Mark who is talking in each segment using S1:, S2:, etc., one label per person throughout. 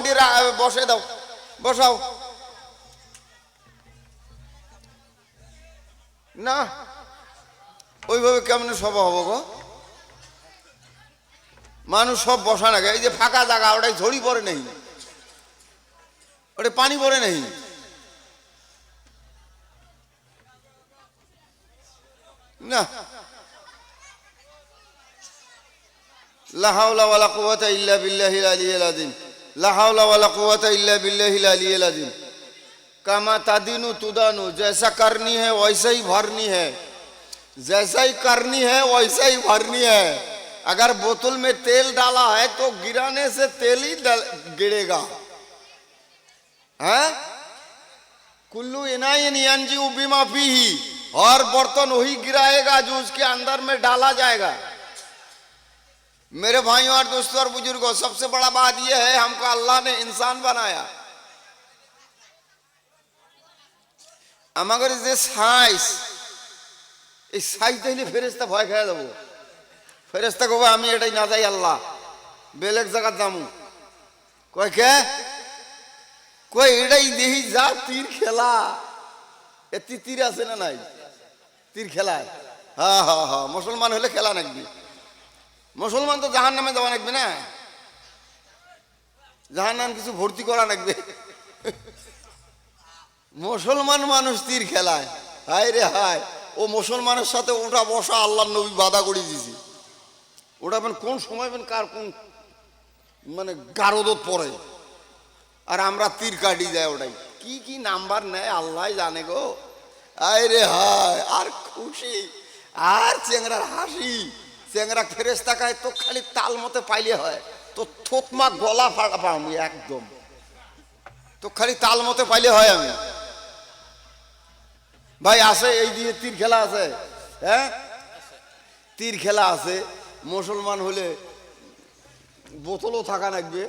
S1: Volunteer বসে দাও, বসাও। না ওইভাবে কেমন সভা হবো গো? মানুষ সব বসা না, এই যে ফাঁকা জায়গা ওটাই ঝড়ি পড়ে নেই, ওটা পানি পড়ে নেই। না লা হাওলা ওয়ালা কুওয়াতা ইল্লা বিল্লাহিল আলিয়্যিল আযীম, লা হাওলা ওয়ালা কুওয়াতা ইল্লা বিল্লাহিল আলিয়্যিল আযীম। কামা তাদিনু তুদানু, जैसा करनी है वैसा ही भरनी है, जैसा ही करनी है वैसा ही भरनी है। अगर बोतल में तेल डाला है तो गिराने से तेल ही गिरेगा, हैं? कुल्लू इनाइन यंजिउ बिमा फीही, और बर्तन वही गिराएगा जो उसके अंदर में डाला जाएगा। मेरे भाइयों और दोस्तों और बुजुर्गों, सबसे बड़ा बात यह है, हमको अल्लाह ने इंसान बनाया। আমাদের যে সাইজ, এই সাইজ দেখলে ফেরেশতা ভয় খেয়ে দেবো। ফেরেশতা কবে আমি এটাই না যাই, আল্লাহ বেলেগ জায়গা যামু। কয় কে? কই এটাই দেখি যা তীর খেলা। এ তীর আছে না নাই? তীর খেলায়, হ্যাঁ হ্যাঁ হ্যাঁ, মুসলমান হলে খেলা নাকবি। মুসলমান তো জাহান নামে যাওয়া নাকবে না, জাহান নাম কিছু ভর্তি করা নাকবে। মুসলমান মানুষ তীর খেলায়, হায় রে হায়। ও মুসলমানের সাথে ওটা বসা আল্লাহর নবী বাধা করে দিয়েছি। ওটা কোন সময় কার কোন মানে গারদত পড়ে, আর আমরা তীর কাটি যায়। ওটাই কি কি নাম্বার নেয় আল্লাহ জানে গো। আয় রে হায়, আর খুশি আর চেংরার হাসি। চেংরা ফেরেশতা কায় তো খালি তাল মতে পাইলে হয়, তো থতমা গলা ফাটা পাম একদম, তো খালি তাল মতে পাইলে হয়। আমি ভাই আছে এই দিয়ে তীর খেলা আছে, হ্যাঁ তীর খেলা আছে। মুসলমান হলে বোতলও থাকা লাগবে,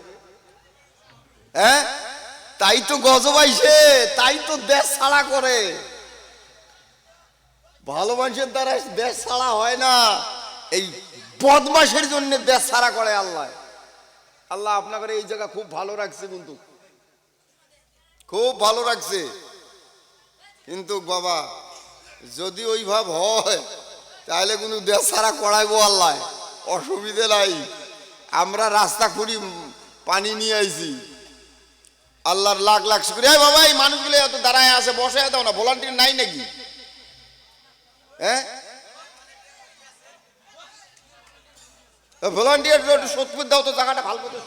S1: হ্যাঁ তাই তো গজব আইছে, তাই তো দেশ ছাড়া করে। ভালো মানুষের দ্বারা দেশ ছাড়া হয় না, এই বদমাশের জন্য দেশ ছাড়া করে আল্লাহ। আল্লাহ আপনাকে এই জায়গা খুব ভালো রাখছে, কিন্তু খুব ভালো রাখছে। কিন্তু বাবা যদি ওই ভাব হয় তাহলে কিন্তু দেশ ছাড়া করাইবো আল্লাহ, অসুবিধে নাই। আমরা রাস্তা খুঁড়ি পানি নিয়ে আইছি, আল্লাহর লাখ লাখ শুকরিয়া। বাবা এই মানুষগুলো এত দাঁড়ায় আছে, বসে দাও না, ভলান্টিয়ার নাই নাকি? হ্যাঁ ভলান্টিয়ার একটু সতপুর দাও তো, জায়গাটা ভালো করতে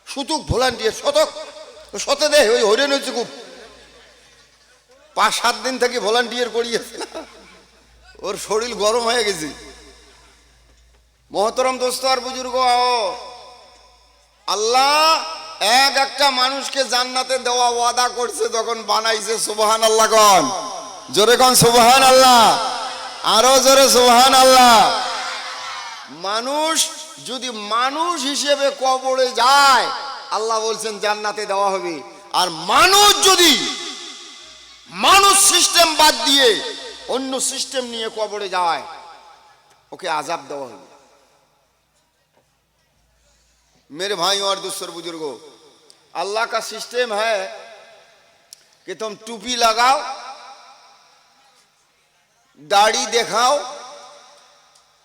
S1: সুতুক ভলান্টিয়ার শতক শতে দে। ওই হরিণ হচ্ছে খুব 5-7 দিন থেকে ভলান্টিয়ার করিয়েছে না, ওর শরীর গরম হয়ে গেছে। মহতরম দোস্ত আর বুজুর্গ, আল্লাহ একটা মানুষকে জান্নাতে দেওয়া ওয়াদা করছে যখন বানাইছে। সুবহান আল্লাহ কন, জোরে কন সুবহান আল্লাহ, আরো জোরে সুবহান আল্লাহ। মানুষ যদি মানুষ হিসেবে কবরে যায়, আল্লাহ বলছেন জান্নাতে দেওয়া হবে। আর মানুষ যদি মানুষ সিস্টেম বাদ দিয়ে অন্য সিস্টেম নিয়ে কবরে যায়, ওকে আযাব দেওয়া হবে। मेरे भाइयों और दूसरे बुजुर्गों, अल्लाह का सिस्टम है कि तुम टोपी लगाओ, दाढ़ी दिखाओ,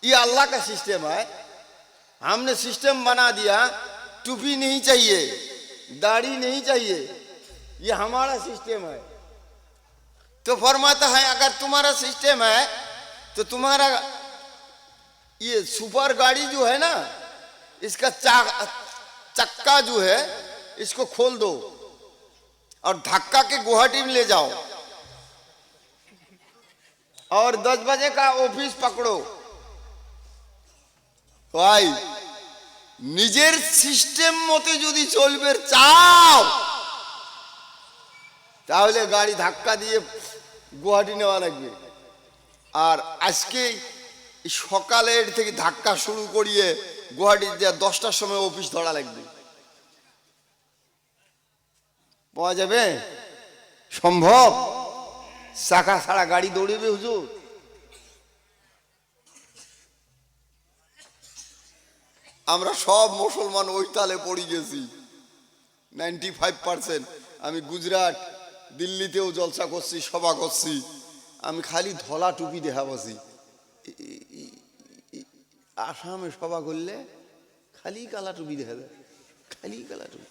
S1: ये अल्लाह का सिस्टम है। हमने सिस्टम बना दिया, टोपी नहीं चाहिए, दाढ़ी नहीं चाहिए, ये हमारा सिस्टम है। तो फरमाता है अगर तुम्हारा सिस्टम है तो तुम्हारा ये सुपर गाड़ी जो है ना, इसका चक्का जो है इसको खोल दो और धक्का के गुवाहाटी में ले जाओ और 10 बजे का ऑफिस पकड़ो। भाई निजेर सिस्टेम मते যদি চলবে চাও, তাহলে গাড়ি ধাক্কা দিয়ে গুয়াহাটি নেওয়া লাগবে। আর আজকে সকালের থেকে ধাক্কা শুরু করিয়ে গুয়াহাটি 10টার সময় অফিস ধরা লাগবে। পাওয়া যাবে? সম্ভব? চাকা ছাড়া গাড়ি দৌড়বে হুজুর? আমরা সব মুসলমান ওই তালে পড়ে গেছি। 95%। আমি গুজরাট দিল্লিতেও জলসা করছি, সভা করছি, আমি খালি ধলা টুপি দেখা বসি। আসামে সভা করলে খালি কালা টুপি দেখা যায়, খালি কালা টুপি।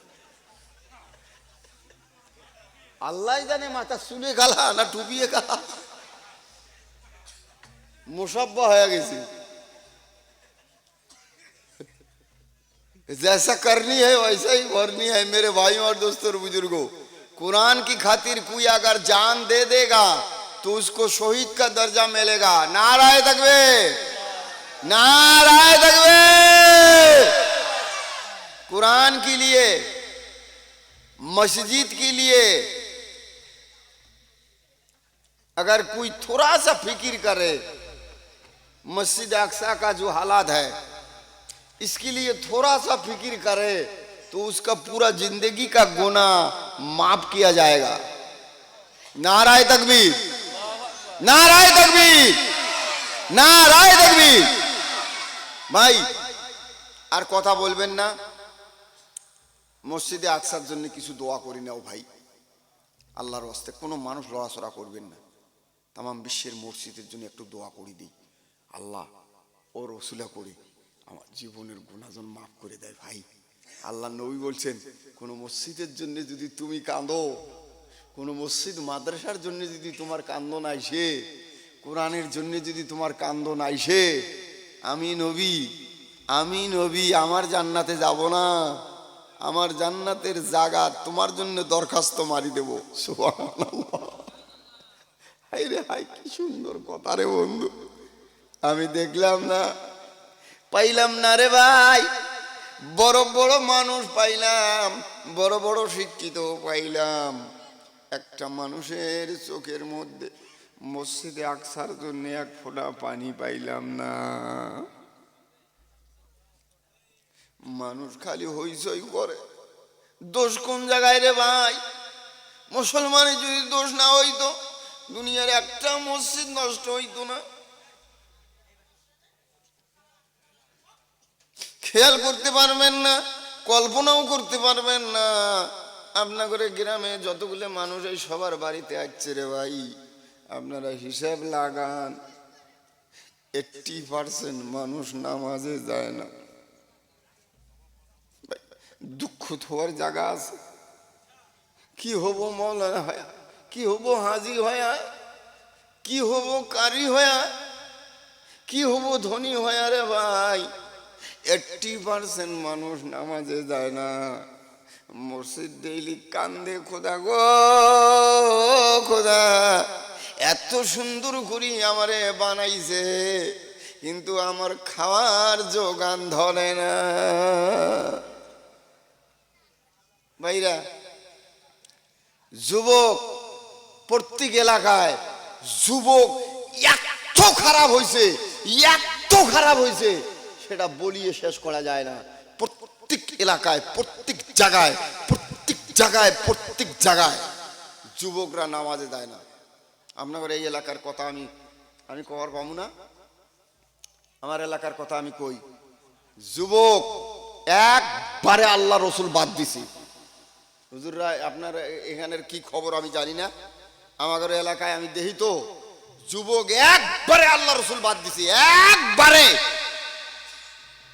S1: আল্লাহ জানে মাথা চুলে কালা না টুপিয়ে কালা, মুসাব্বা হয়ে গেছে। जैसा करनी है वैसा ही भरनी है मेरे भाइयों और दोस्तों और बुजुर्गों। कुरान की खातिर कोई अगर जान दे देगा तो उसको शहीद का दर्जा मिलेगा। नाराए तकबीर, नाराए तकबीर। कुरान के लिए, मस्जिद के लिए अगर कोई थोड़ा सा फिक्र करे, मस्जिद अक्सा का जो हालात है इसके लिए थोड़ा सा फिक्र करे तो उसका पूरा जिंदगी का गुनाह माफ किया जाएगा। नाराए तकबीर, नाराए तकबीर, नाराए तकबीर। भाई আর কথা বলবেন না, মসজিদে আকসার জন্য কিছু দোয়া করি নাও ভাই, আল্লাহর ওয়াস্তে। কোনো মানুষ লড়াচড়া করবেন না, তামাম বিশ্বের মসজিদের জন্য একটু দোয়া করি দিই, আল্লাহ ও রসুলা করি আমার জীবনের গুনাহজন মাফ করে দেয়। ভাই আল্লাহ নবী বলছেন, কোন মসজিদের জন্য যদি তুমি কাঁদো, কোন মসজিদ মাদ্রাসার জন্য যদি তোমার কান্দন আইসে, কোরআনের জন্য যদি তোমার কান্দন আইসে, আমি নবী আমার জান্নাতে যাব না, আমার জান্নাতের জায়গা তোমার জন্য দরখাস্ত মারি দেব। সুবহানাল্লাহ। হাই রে হাই, কি সুন্দর কথা রে বন্ধু। আমি দেখলাম না, পাইলাম না রে ভাই, বড় বড় মানুষ পাইলাম, বড় বড় শিক্ষিত পাইলাম, একটা মানুষের চোখের মধ্যে মসজিদে আকসার জন্য এক ফোঁটা পানি পাইলাম না। মানুষ খালি হইচই করে। দোষ কোন জায়গায় রে ভাই? মুসলমানের যদি দোষ না হইতো দুনিয়ার একটা মসজিদ নষ্ট হইতো না। খেয়াল করতে পারবেন না, কল্পনাও করতে পারবেন না, আপনাদের গ্রামে যতগুলো মানুষ এই সবার বাড়িতে আসছে রে ভাই, আপনারা হিসাব লাগান, 80% মানুষ নামাজে যায় না। দুঃখ থোয়ার জায়গা আছে। কি হব মৌলানা হয়া, কি হব হাজি হয়া, কি হব কারি হয়া, কি হব ধনী হয়া রে ভাই? 80% মানুষ নামাজে যায় না, মসজিদ ডেইলি কান্দে, খোদা গো খোদা, এত সুন্দর করে আমারে বানাইছে কিন্তু আমার খাওয়ার যোগান ধরে না। ভাইরা, যুবক প্রত্যেক এলাকায় যুবক এত খারাপ হয়েছে, এত খারাপ হয়েছে সেটা বলিয়ে শেষ করা যায় না। প্রত্যেক এলাকায়, প্রত্যেক জায়গায়, প্রত্যেক জায়গায়, প্রত্যেক জায়গায় যুবকরা নামাজে যায় না। আপনাদের এই এলাকার কথা আমি কবার পাবো না, আমার এলাকার কথা আমি কই। যুবক একবারে আল্লাহ রসুল বাদ দিছি। হুজুররা আপনার এখানের কি খবর আমি জানি না, আমাদের এলাকায় আমি দেখি তো যুবক একবারে আল্লাহ রসুল বাদ দিছি, একবারে।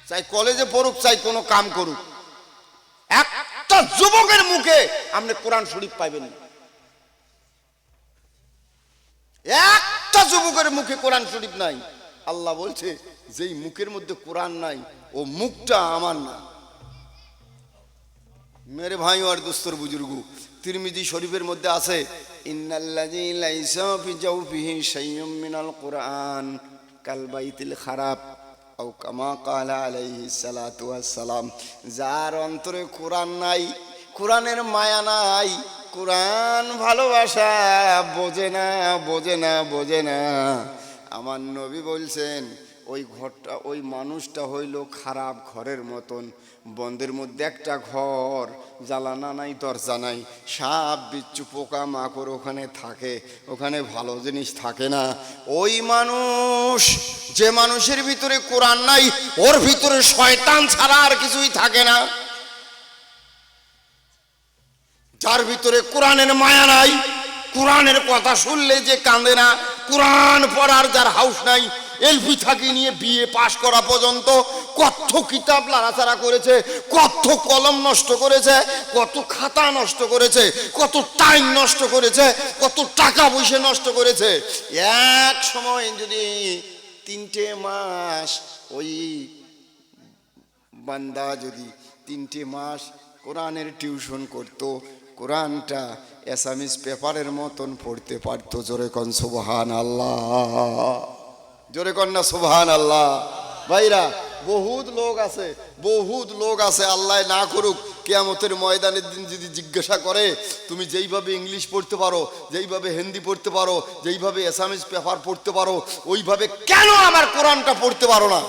S1: চাই কলেজে পড়ুক, চাই কোনো কাম করুক, একটা যুবকের মুখে আপনি কোরআন শরীফ পাইবেন না। একটা যুবকের মুখে কোরআন শরীফ নাই। আল্লাহ বলছে যেই মুখের মধ্যে কোরআন নাই ও মুখটা আমার না। मेरे भाई और दोस्तों बुजुर्गो, तिरमिजी शरीफेर मध्य आछे इन्नाल्लाजी लाइसा फी जौफिही शय्युम मिनाल कुरआन काल बाइतिल खराब औ कामा काला आलैहि सलातु वास्सालाम। जार अंतरे कुरान नाई, कुरानेर माया नाई, कुरान भालोबासा बोझे ना, बोझे ना, बोझे ना। आमार नबी बोलছেন ওই ঘরটা, ওই মানুষটা হইল খারাপ ঘরের মতন। বন্ধের মধ্যে একটা ঘর, জ্বালানা নাই, দরজা নাই, সাপ বিচ্ছু পোকা মাকড় ওখানে থাকে, ওখানে ভালো জিনিস থাকে না। ওই মানুষ, যে মানুষের ভিতরে কোরআন নাই, ওর ভিতরে শয়তান ছাড়া আর কিছুই থাকে না। যার ভিতরে কোরআনের মায়া নাই, কোরআনের কথা শুনলে যে কাঁদে না, কোরআন পড়ার যার হাউস নাই, এলপি থাকি নিয়ে বিএ পাশ করা পর্যন্ত কত কিতাব লাড়াচাড়া করেছে, কত কলম নষ্ট করেছে, কত খাতা নষ্ট করেছে, কত টাইম নষ্ট করেছে, কত টাকা পয়সা নষ্ট করেছে। এক সময় যদি 3টে মাস ওই বান্দা যদি 3টে মাস কোরআনের টিউশন করতো, কোরআনটা এসামিস পেপারের মতন পড়তে পারতো। জোরে কন সুবহানাল্লাহ, জোরে কন না সুবহানাল্লাহ। ভাইরা, বহুত লোক আছে আল্লাহ না করুক কিয়ামতের ময়দানের দিন যদি জিজ্ঞাসা করে, তুমি যেইভাবে ইংলিশ পড়তে পারো, যেইভাবে হিন্দি পড়তে পারো, যেইভাবে এসামিস পেপার পড়তে পারো, ওইভাবে কেন আমার কোরআনটা পড়তে পারো না?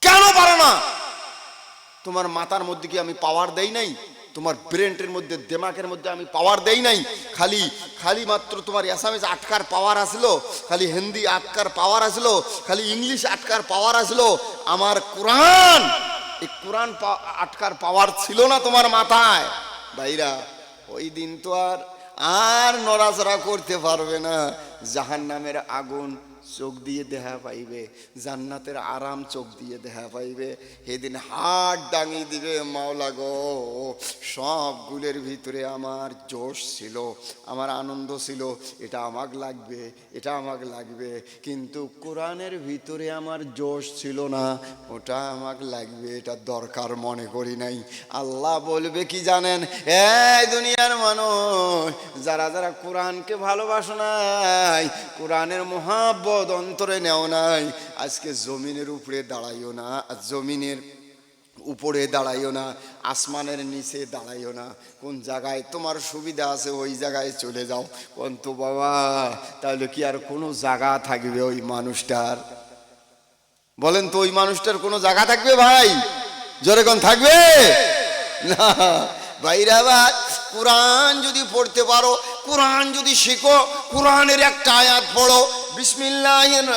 S1: কেন পারো না? তোমার মাথার মধ্যে কি আমি পাওয়ার দেই নাই? তোমার ব্রেনের মধ্যে, দিমাগের মধ্যে আমি পাওয়ার দেই নাই? খালি মাত্র তোমার এসামিস আটকার পাওয়ার আসলো, খালি হিন্দি আটকার পাওয়ার আসলো, খালি ইংলিশ আটকার পাওয়ার আসলো। আমার কোরআন, এই কোরআন আটকার পাওয়ার ছিল না তোমার মাথায়। ভাইরা, ওই দিন তো আর নড়াচড়া করতে পারবে না। জাহান্নামের আগুন চোখ দিয়ে দেখা পাইবে, জান্নাতের আরাম চোখ দিয়ে দেখা পাইবে। সেদিন হাত ডাঙিয়ে দিবে, মাওলা গো, সবগুলোর ভিতরে আমার জোশ ছিল, আমার আনন্দ ছিল, এটা আমাক লাগবে, এটা আমাক লাগবে, কিন্তু কোরআনের ভিতরে আমার জোশ ছিল না, ওটা আমাক লাগবে, এটা দরকার মনে করি নাই। আল্লাহ বলবে কি জানেন? এই দুনিয়ার মানুষ, যারা যারা কোরআনকে ভালোবাসো নাই, কোরআনের মহাব্বত অন্তরে নেও নাই, আজকে জমিনের উপরে দাঁড়াইও না, জমিনের উপরে দাঁড়াইও না, আসমানের নিচে দাঁড়াইও না। কোন জায়গায় তোমার সুবিধা আছে ওই জায়গায় চলে যাও। কিন্তু বাবা, তাহলে কি আর কোনো জায়গা থাকবে ওই মানুষটার? বলেন তো, ওই মানুষটার কোনো জায়গা থাকবে ভাই? জোরে কোন থাকবে না? ভাইরা, কোরআন যদি পড়তে পারো, কোরআন যদি শিখো, কোরআনের একটা আয়াত পড়ো, বিসমিল্লাহির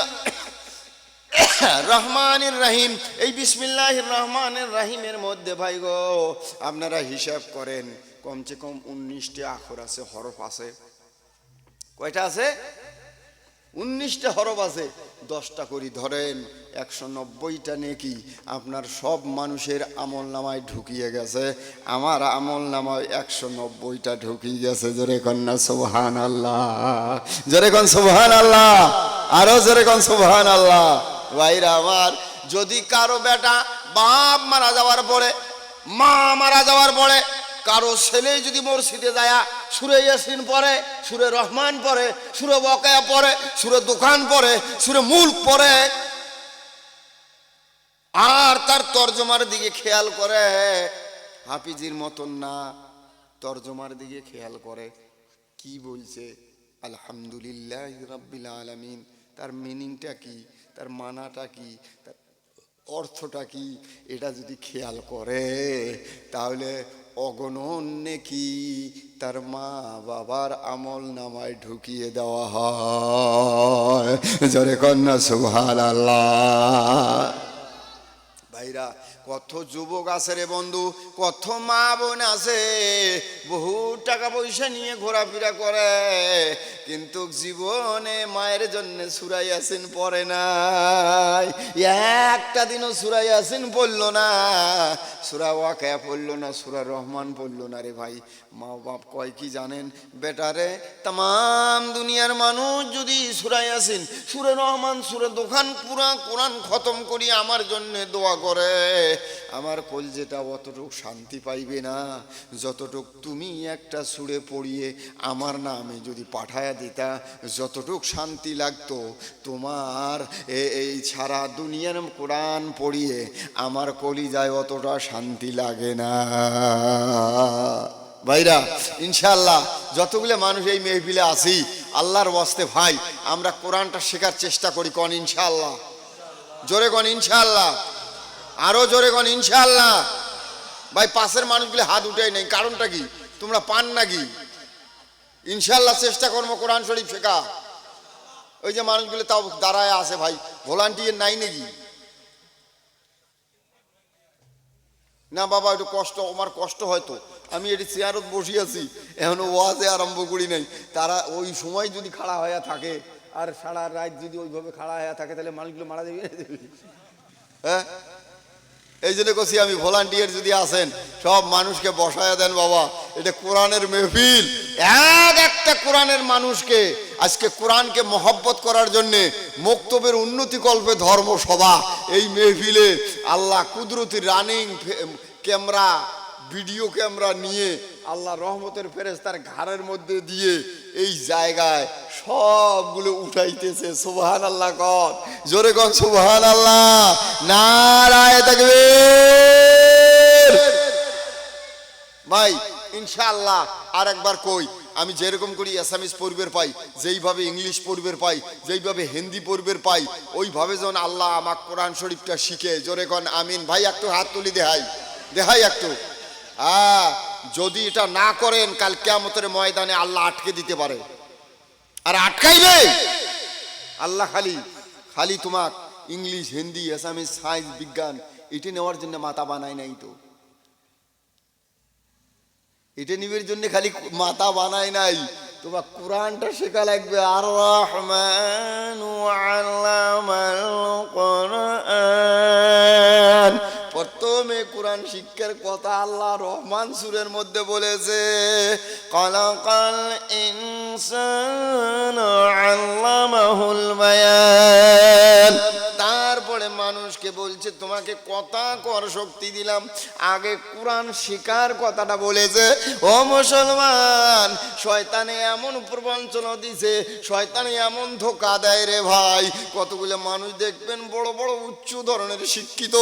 S1: রহমানির রহিম। এই বিসমিল্লাহির রহমানির রহিমের মধ্যে ভাই গো, আপনারা হিসাব করেন, কমসে কম 19টা আখর আছে, হরফ আছে। কয়টা আছে? 19টা হরফ আছে। 10টা করে ধরেন, 190টা নেকি আপনার সব মানুষের আমল নামায় ঢুকিয়ে গেছে। আমার আমল নামায় 190টা ঢুকিয়ে গেছে। জোরে কন্যা সুবহানাল্লাহ, জোরে কন সুবহানাল্লাহ, আরো জোরে কন সুবহানাল্লাহ। ভাইরা আমার, যদি কারো বেটা বাপ মারা যাওয়ার পরে, মা মারা যাওয়ার পরে, কারো ছেলে যদি মসজিদে যায় সূরা ইয়াসিন পড়ে, সূরা রহমান পড়ে, সূরা ওয়াকিয়া পড়ে, সূরা দোকান পড়ে, সূরা মুলক পড়ে, আর তার তরজমার দিকে খেয়াল করে, হাফিজির মতন না, তরজমার দিকে খেয়াল করে, কি বলছে আলহামদুলিল্লাহ রাব্বিল আলামিন, তার মিনিংটা কি, তার মানাটা কি, তার অর্থটা কি, এটা যদি খেয়াল করে, তাহলে অগণন নেকি তার মা বাবার আমল নামায় ঢুকিয়ে দেওয়া হয়। জোরে কন্যা সুবহানাল্লাহ। ভাইরা, কত যুবক আছে রে বন্ধু, কত মা বোন আছে, বহু টাকা পয়সা নিয়ে ঘোরাফেরা করে, কিন্তু জীবনে মায়ের জন্য সূরা ইয়াসিন পড়ে নাই, একটা দিনও সূরা ইয়াসিন পড়লো না, সূরা ওয়াকিয়া পড়লো না, সূরা রহমান পড়লো না। রে ভাই, মা বাপ কয় কি জানেন? বেটারে, তাম দুনিয়ার মানুষ যদি সূরা ইয়াসিন, সূরা রহমান, সূরা দোকান, পুরা কোরআন খতম করি আমার জন্য দোয়া করে, আমার কলজেটা অতটুক শান্তি পাইবে না যতটুক তুমি একটা সূরা পড়িয়ে আমার নামে যদি পাঠায়া দিতা, যতটুক শান্তি লাগতো তোমার এই সারা দুনিয়ার কোরআন পড়িয়ে আমার কলিজায় অতটা শান্তি লাগে না। ভাইরা, ইনশাআল্লাহ যতগুলো মানুষ এই মেহফিলে আসি, আল্লাহর ওয়াস্তে ভাই, আমরা কোরআনটা শেখার চেষ্টা করি। কন ইনশাআল্লাহ, জোরে কন ইনশাআল্লাহ, আরো জোরে কন ইনশাআল্লাহ। ভাই, পাশের মানুষগুলো হাত উঠেই নেই, কারণটা কি? তোমরা পান নাকি? ইনশাআল্লাহ চেষ্টা করবো কোরআন শরীফ শেখা। ওই যে মানুষগুলো তাও দাঁড়ায় আছে, ভাই ভলান্টিয়ার নাই নাকি? না বাবা একটু কষ্ট, আমার কষ্ট হয়তো, আমি এটি চেয়ারত বসি আছি, এখনো ওয়াজে আরম্ভ করি নাই। তারা ওই সময় যদি খাড়া হয়ে থাকে আর সারা রাত যদি ওইভাবে খাড়া হয়ে থাকে তাহলে মানুষগুলো মারা যাবে। হ্যাঁ, এই জন্য কছি আমি ভলান্টিয়ার যদি আসেন সব মানুষকে বসায়া দেন বাবা, এটা কোরআনের মেহফিল। একটা কোরআনের মানুষকে আজকে কোরআনকে মহব্বত করার জন্যে মক্তবের উন্নতি কল্পে ধর্মসভা, এই মেহফিলে আল্লাহ কুদরতি রানিং ক্যামেরা, ভিডিও ক্যামেরা নিয়ে আল্লাহ রহমতের ফেরেশতার ঘাড়ের মধ্যে দিয়ে এই জায়গায় সবগুলো উঠাইতেছে। সুবহানাল্লাহ কর, জোরে কর সুবহানাল্লাহ, নারায়ে তাকবীর। ভাই ইনশাআল্লাহ আর একবার কই, আমি যেরকম করি অ্যাসামিস পড়বের পাই, যেইভাবে ইংলিশ পড়বের পাই, যেইভাবে হিন্দি পড়বের পাই, ওইভাবে যেন আল্লাহ আমার কোরআন শরীফটা শিখে। জোরে কন আমিন। ভাই একটু হাত তুলি দেখাই একটু। যদি এটা না করেন কাল কিয়ামতের ময়দানে আল্লাহ আটকে দিতে পারে। আর আটকাইবে আল্লাহ খালি তোমাক ইংলিশ, হিন্দি, অ্যাসামিস, সায়েন্স, বিজ্ঞান এটা নেওয়ার জন্য মাথা বানায় নাই তো, এটা নিবের জন্য খালি মাথা বানায় নাই, তোমার কোরআনটা শেখা লাগবে। আর রহমানু আল্লামাল কোরআন, প্রথমে কোরআন শিক্ষার কথা আল্লাহ রহমান সূরার মধ্যে বলেছে, খালাকাল ইনসানা আল্লামাহুল বায়ান। তারপরে মানুষকে বলছে তোমাকে কথা কর শক্তি দিলাম, আগে কোরআন শিকার কথাটা বলেছে। ও মুসলমান, শয়তানে এমন প্রবঞ্চনা দিছে, শয়তানে এমন ধোকা দেয় রে ভাই। কতগুলো মানুষ দেখবেন বড় বড় উচ্চ ধরনের শিক্ষিত,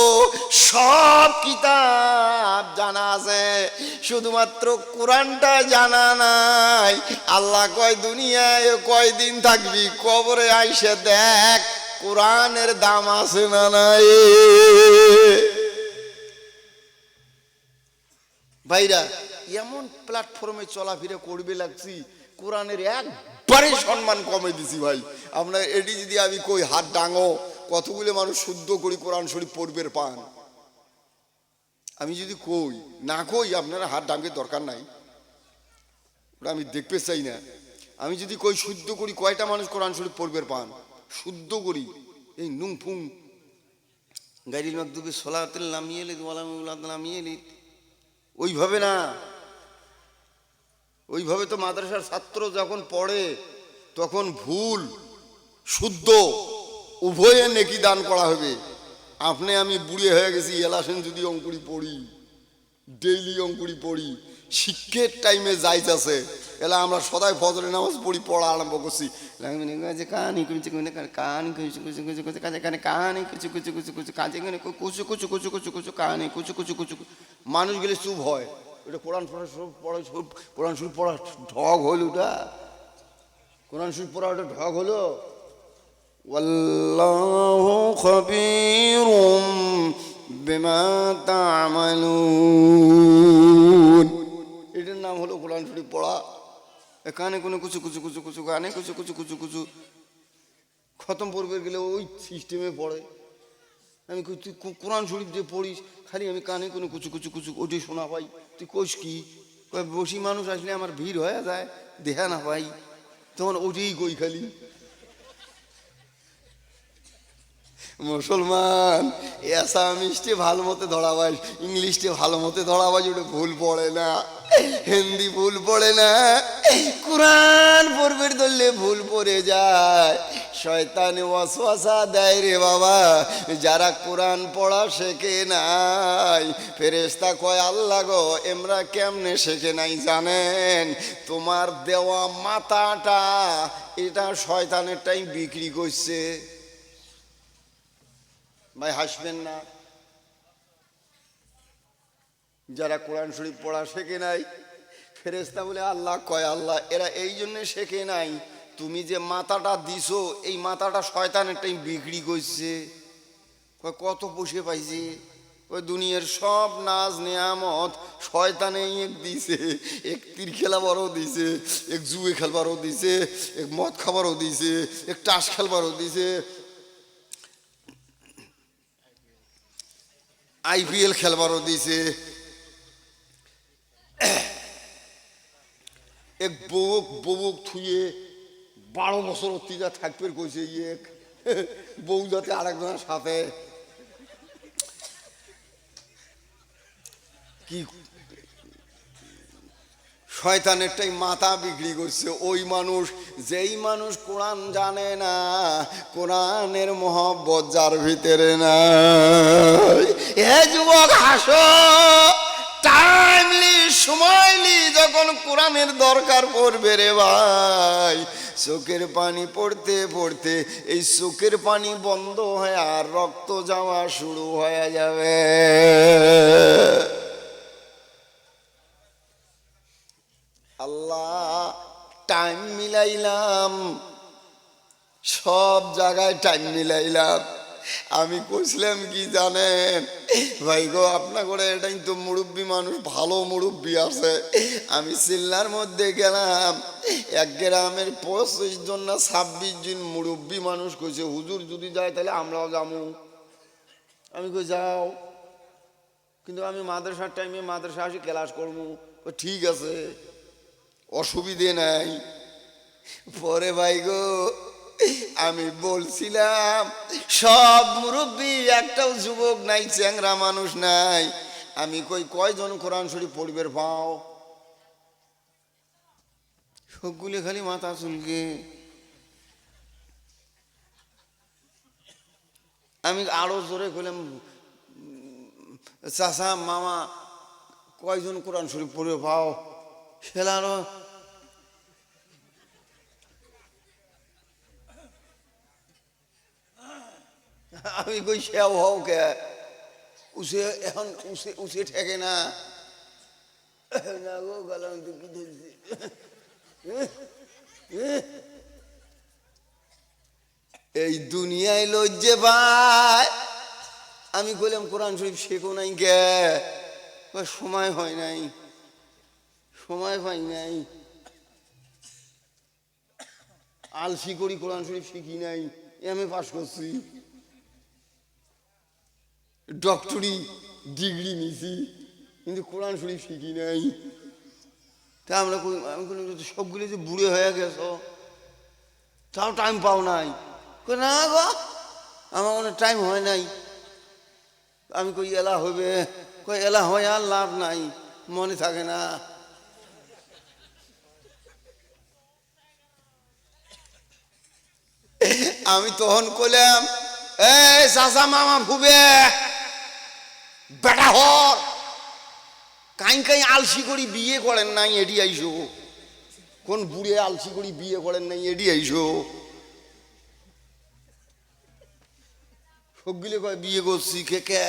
S1: সব কিতাব জানা আছে, শুধুমাত্র কোরআনটা জানা নাই। আল্লাহ কয় দুনিয়ায় কয়দিন থাকবি, কবরে আইসে দেখ কোরআনের দাম আছে না নাই। ভাইরা এমন প্ল্যাটফর্মে চলাফেরা করবে লাগছি, কোরআনের একবারে সম্মান কমে দিছি ভাই। আপনার এটি যদি আমি কই হাত ডাঙো, কতগুলো মানুষ শুদ্ধ করি কোরআন শরীফ পড়বের পান। আমি যদি কই না কই আপনারা হাত ডাঙ্গে দরকার নাই, ওটা আমি দেখতে চাই না। আমি যদি কই শুদ্ধ করি, কয়টা মানুষ কোরআন শরীফ পড়বের পান? শুদ্ধ করি এই নুং ফুং গাড়ির মাকদুবে সলাতেল নামিয়ে নামিয়ে ওইভাবে না। ওইভাবে তো মাদ্রাসার ছাত্র যখন পড়ে তখন ভুল শুদ্ধ উভয়ে নেকি দান করা হবে। আপনি আমি বুড়িয়ে হয়ে গেছি, এলাসেন যদি অঙ্কুরি পড়ি, ডেইলি অঙ্কুরি পড়ি, শিক্ষের টাইমে যাইতে আছে, এলা আমরা সদাই ফজরের নামাজ পড়ি, পড়া আরম্ভ করছি, কাহানি কুচু কাহানি কুচু কুচু কুচু কুচু কাজে কানে কাহানি কুচু কুচু কুচু কুচু কাজে কানে কুচু কুচু কুচু কুচু কুচু কাহানি কুচু কুচু কুচু। মানুষ গেলে চুপ হয়, ওটা কোরআন পড়া সব পড়া, কোরআন শরীফ পড়া ঢগ হল, ওটা কোরআন শরীফ পড়া ওটা ঢগ হলো। ওয়াল্লাহু খাবীরুম বিমা তা'মালুন, এটার নাম হলো কোরআন শরীফ পড়া। কানে কোনো কুচু কুচু কুচু কুচু, কানে কুচু কুচু কুচু কুচু, খতম পড়বে গেলে ওই সিস্টেমে পড়ে। আমি তুই কোরআন শরীফ যে পড়িস, খালি আমি কানে কোনো কুচু কুচু কুচু ওটি শোনা পাই, তুই কোষ কি? বসি মানুষ আসলে আমার ভিড় হয়ে যায়, দেখা না পাই, তখন ওটিই কই খালি। মুসলমান অ্যাসামিসটি ভালো মতো ধরাবাস, ইংলিশটি ভালো মতো ধরাবাস, ওটা ভুল পড়ে না, হিন্দি ভুল পড়ে না, কোরআন পড়বে ধরলে ভুল পড়ে যায়। শয়তানে ওয়াসওয়াসা দেয় রে বাবা, যারা কোরআন পড়া শেখে নাই। ফেরেশতা কয় আল্লাহ গো এমরা কেমনে শেখে নাই জানেন? তোমার দেওয়া মাথাটা এটা শয়তানের টাইম বিক্রি করছে। ভাই হাসবেন না, যারা কোরআন শরীফ পড়া শেখে নাই, ফেরেশতা বলে আল্লাহ কয় আল্লাহ এরা এই জন্য শেখে নাই, তুমি যে মাথাটা দিছো এই মাথাটা শয়তানের টাইম বিক্রি করছে। কত বসে পাইছে, ওই দুনিয়ার সব নাজ নেয়ামত শয়তানে এক দিছে, এক তীর খেলাবারও দিছে, এক জুয়ে খেলবারও দিছে, এক মদ খাবারও দিছে, এক টাস খেলবারও দিছে। IPL খেলবারও দিছে। এক বউক থুয়ে 12 বছর অত্যাচার থাকবে কইছে এক বউ যাতে আরেকজনের সাথে কি শয়তানেরটাই মাথা বিক্রি করছে ওই মানুষ, যেই মানুষ কোরআন জানে না, কোরআনের মহব্বত যার ভিতরে না। এ যুবক হাসো, টাইমলি সময়লি যখন কোরআনের দরকার পড়বে রে ভাই, চোখের পানি পড়তে পড়তে এই চোখের পানি বন্ধ হয়ে আর রক্ত যাওয়া শুরু হয়ে যাবে। আল্লাহ টাইম মিলাইলাম, সব জায়গায় টাইম মিলাইলাম। আমি কইছিলাম কি জানেন ভাই গো, আপনার করে এটাই তো মুরব্বী মানুষ, ভালো মুরব্বী আছে। আমি সিল্লার মধ্যে গেলাম, এক গ্রামের 25 জন না 26 জন মুরব্বী মানুষ কইছে হুজুর যদি যায় তাহলে আমরাও যাবো। আমি কই যাও, কিন্তু আমি মাদ্রাসার টাইমে মাদ্রাসা আসি ক্লাস করবো। ঠিক আছে, অসুবিধে নাই। পরে ভাই গো আমি বলছিলাম সব মুরব্বী, একটাও যুবক নাই, চ্যাংরা মানুষ নাই। আমি কয়জন কোরআন শরীফ পড়বে পাও? সবগুলি খালি মাথা চুলকে। আমি আরো জোরে কইলাম চাচা মামা কয়জন কোরআন শরীফ পড়বে পাও? সেলারও আমি কই সেও হও কে উসে, এখন উসে উসে ঠেকে না গো, গেলাম তো কি ধরছি। এই দুনিয়ায় লজ্জে ভাই। আমি কইলাম কোরআন শরীফ শেখো নাই কে? সময় হয় নাই, সময় পাই নাই, আলসি করি, কোরআন শরীফ শিখি নাই। এমএ পাস করছি, ডক্টরি ডিগ্রি নিছি, কিন্তু কোরআন শরীফ শিখি নাই। তা আমরা আমি সবগুলি যে বুড়ে হয়ে গেছো, তাও টাইম পাও নাই? না গো আমার অনেক টাইম হয় নাই। আমি কই এলা হবে, এলা হয় আর লাভ নাই, মনে থাকে না। আমি তখন কইলাম এই চাচা মামা ভুবে বেটা হর, কাই কাই আলসি করি বিয়ে করেন নাই এডি আইসো? কোন বুড়ে আলসি করি বিয়ে করেন নাই এডি আইসো? সবগুলি কয় বিয়ে করছি। কে কে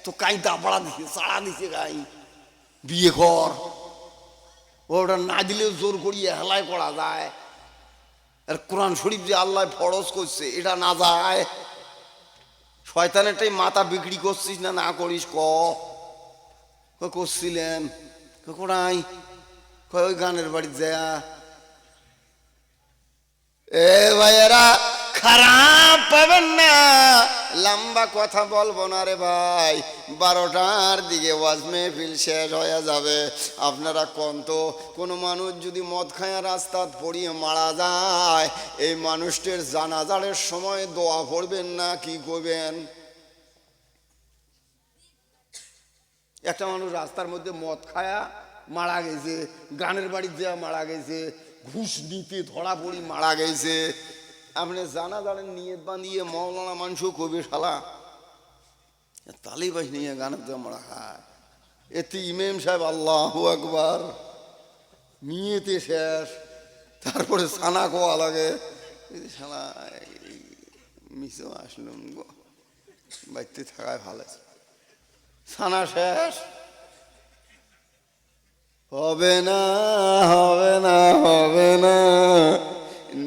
S1: তো কাই দাপড়া দিছে, চাড়া দিছে, কাই বিয়ে কর। ওটা না দিলেও জোর করিয়ে হেলায় করা যায়। আর কোরআন শরীফ যে আল্লাহ ফরজ করছে এটা না যায়। শয়তানেরটাই মাথা বিক্রি করছিস না, না করিস ক? করছিলেন কোনাই, ওই গানের বাড়ি যা। এ ভাইয়েরা খারাপ পাবেন না, লম্বা কথা বলবো না রে ভাই। 12টার দিকে ওয়াজ মেহফিল শেষ হয়ে যাবে। আপনারা কোন তো কোনো মানুষ যদি মদ খায়া রাস্তাত পড়িয়ে মারা যায়, এই মানুষটির জানাজারের সময় দোয়া পড়বেন না কি করবেন? একটা মানুষ রাস্তার মধ্যে মদ খায়া মারা গেছে, গানের বাড়ি দেওয়া মারা গেছে, ঘুষ নিতে ধরা পড়ি মারা গেছে, আপনি জানাজারের নিয়ত বাঁধিয়ে মৌলানা মানুষও কবি শালা তালি বাস নিয়ে গানের দেওয়া মারা খায়। এতে ইমাম সাহেব আল্লাহু আকবার নিয়েতে শেষ, তারপরে সানা কোয়া লাগে। শালা মিশো আসলাম গো, বাড়িতে থাকায় ভালো আছে। সানা শেষ, হবে না হবে না হবে না।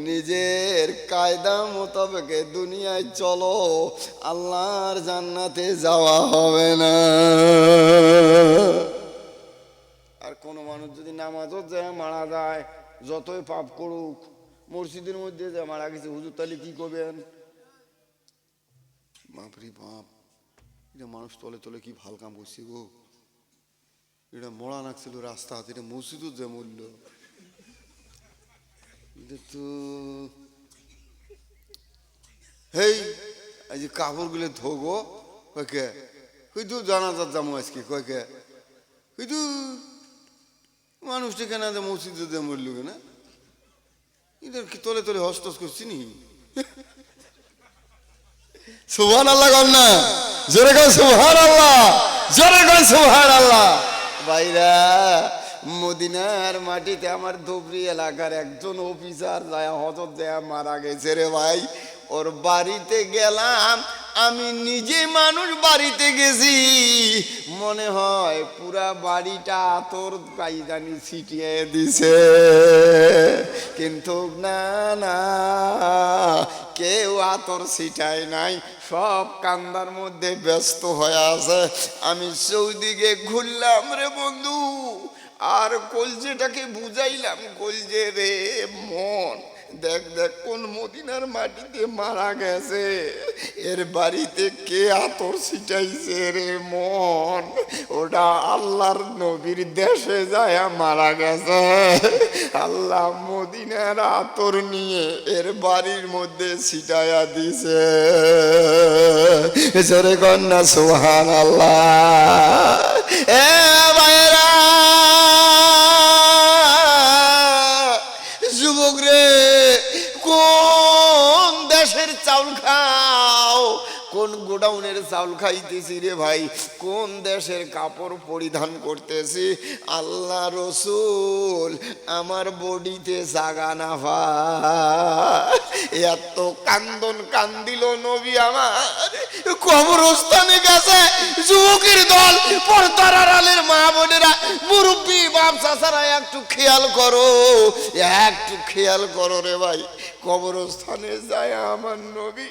S1: নিজের কায়দা মোতাবেক দুনিয়ায় চলো, আল্লাহর জান্নাতে যাওয়া হবে না। আর কোনো মানুষ যদি নামাজও যায় মারা যায়, যতই পাপ করুক, মসজিদের মধ্যে যে মারা গেছে হুজুর তাহলে কি করবেন? বাপরি বাপ, এটা মানুষ তলে তলে কি ভাল কাম করছে গো। এটা মরা নাকছিল রাস্তা হাতে, এটা মসজিদও যে মূল্য এটা তো। হেই এই যে কাপড় গুলো ধোগো কয়কে হইতু জানাজার জামু আজকে কয়কে হইতু মানুষটা কেন মসজিদে যে মূল্য কেনা এদের কি তলে তলে হস্তস করছি নি। সুবহানাল্লাহ কম না, জোরে কন সুবহানাল্লাহ, জোরে কন সুবহানাল্লাহ। ভাইরা মদিনার মাটিতে আমার ধুবড়ি এলাকার একজন অফিসার যায় হজরত যায় মারা গেছে রে ভাই। ওর বাড়িতে গেলাম, আমি নিজে মানুষ বাড়িতে গেছি, মনে হয় পুরা বাড়িটা আতর পাইজানি ছিটিয়ে দিছে, কিন্তু না না কেউ আতর ছিটায় নাই, সব কান্দার মধ্যে ব্যস্ত হয়ে আছে। আমি চৌদিকে ঘুরলাম রে বন্ধু, আর কলজেটাকে বুঝাইলাম, কলজে রে মন দেখ দেখ কোন মদিনার মাটিতে মারা গেছে, এর বাড়িতে কে আতর ছিটাইছে রে মন, ওটা আল্লাহর নবীর দেশে যায় মারা গেছে। আল্লাহ মদিনার আতর নিয়ে এর বাড়ির মধ্যে ছিটাইয়া দিছে। জোরে কন্যা সুবহানাল্লাহ। এ ভাইরা যুবক রে, কোন দেশের চাউল খাও, কোন গোডাউনের চাউল খাইতেছি রে ভাই, কোন দেশের কাপড় পরিধান করতেছি, আল্লাহ রসুল আমার বডিতে জাগা না ভাই। এত কান্দন কান্দিল নবী আমার, কবরস্থানে গেছে যুবকের দল, পর্দার আড়ালের মা বোনেরা, মুরব্বী বাপ চাচারা একটু খেয়াল করো, একটু খেয়াল করো রে ভাই। কবরস্থানে যায় আমার নবী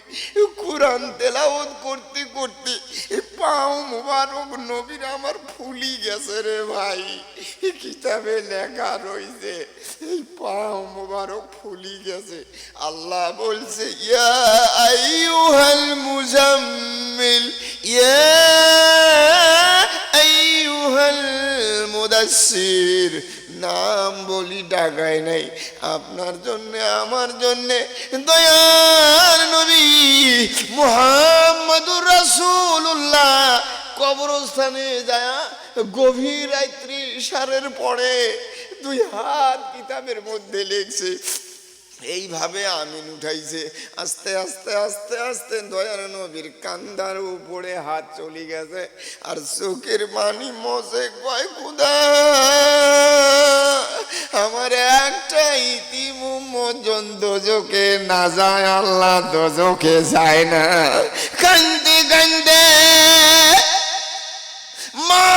S1: কুরআন তেলাওয়াত করতে করতে পাও মুবারক নবীর আমার ফুলি গেছে রে ভাই। কিতাবে লেখা রয়েছে এই পাও মুবারক ফুলি গেছে। আল্লাহ বলছে ইয়া আইয়ুহাল মুজাম্মিল ইয়া আইয়ুহাল মুদাসসির, নাম বলি ডাকায় নাই, আপনার জন্য আমার জন্য দয়ার নবী মুহাম্মদুর রাসূলুল্লাহ কবরস্থানে যায় গভীর রাত্রি সারের পরে দুই হাত কিতাবের মধ্যে লিখছে, এইভাবে আমিন উঠাইছে। আস্তে আস্তে আস্তে আস্তে দয়ার নবীর কান্দার উপরে হাত চলে গেছে, আর চোখের পানি মজে কয় খুদা আমার একটা ইতিমুম্মজন দোজকে না যায়, আল্লাহ দোজকে যায় না। কান্দে কান্দে মা